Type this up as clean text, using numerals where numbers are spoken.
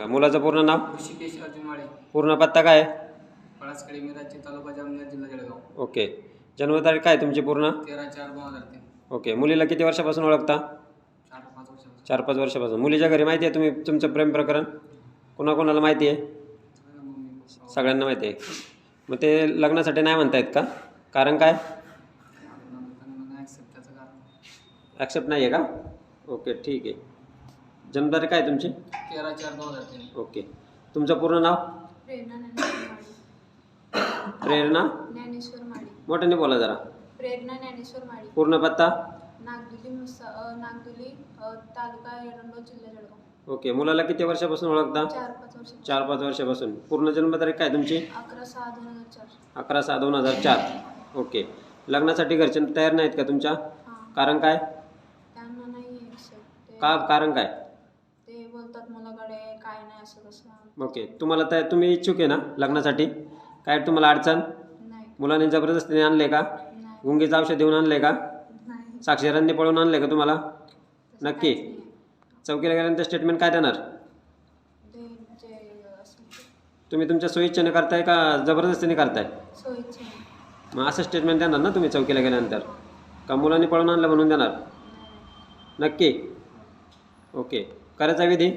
मुलाचं पूर्ण नाव? ऋषिकेश अर्जुन माळे. पूर्ण पत्ता काय? पळासखेडे मिराची, तालुका जामनेर, जिल्हा जळगाव. ओके. जन्मतारीख काय तुमची पूर्ण? 13/4/2003. ओके. मुलीला किती वर्षापासून ओळखता? 4-5 वर्षापासून. 4-5 वर्षापासून. मुलीच्या घरी माहिती आहे तुम्ही तुमचं प्रेम प्रकरण? कोणाकोणाला माहिती आहे? मम्मी सगळ्यांना माहिती आहे. मग ते लग्नासाठी नाही म्हणतायत का? कारण काय? ॲक्सेप्टचं कारण. ॲक्सेप्ट नाही आहे का? ओके, ठीक आहे. जन्मतारीख काय तुमची? 13/4/2003. ओके. तुमचं पूर्ण नाव? प्रेरणा ज्ञानेश्वर माळी. प्रेरणा? ज्ञानेश्वर माळी. मोठ्याने बोला जरा. प्रेरणा ज्ञानेश्वर माळी. पूर्ण पत्ता? नागदुली तालुका एरंडोल, जिल्हा जळगाव. ओके. मुलाला किती वर्षापासून ओळखता? 4-5 वर्ष. 4-5 वर्षापासून. पूर्ण जन्मतारीख काय तुमची? 11/6/2004. 11/6/2004. ओके. लग्नासाठी घरचे तयार नाहीत का तुमच्या? हां. कारण काय? त्यांना नाही एक्सेप्ट. का कारण काय? ते बोलतात मुलाकडे काय नाही असं तसं. ओके. तुम्हाला तुम्ही इच्छुक आहे ना लग्नासाठी? काय तुम्हाला अडचण? नाही. मुलांनी जबरदस्तीने आणले का? नाही. गुंगीचं औषध देऊन आणले का? नाही. साक्षीरांनी पळून आणले का तुम्हाला? तसं नक्की? काहीच नाही. चौकीला गेल्यानंतर स्टेटमेंट काय देणार? ते जे असेल ते तुम्ही तुमच्या सोयीच्छेने करताय का जबरदस्तीने करताय? सोयीचे नाही. मग असं स्टेटमेंट देणार ना तुम्ही चौकीला गेल्यानंतर? का मुलांनी पळून आणलं म्हणून देणार? नाही. नक्की? ओके. करायचा विधी?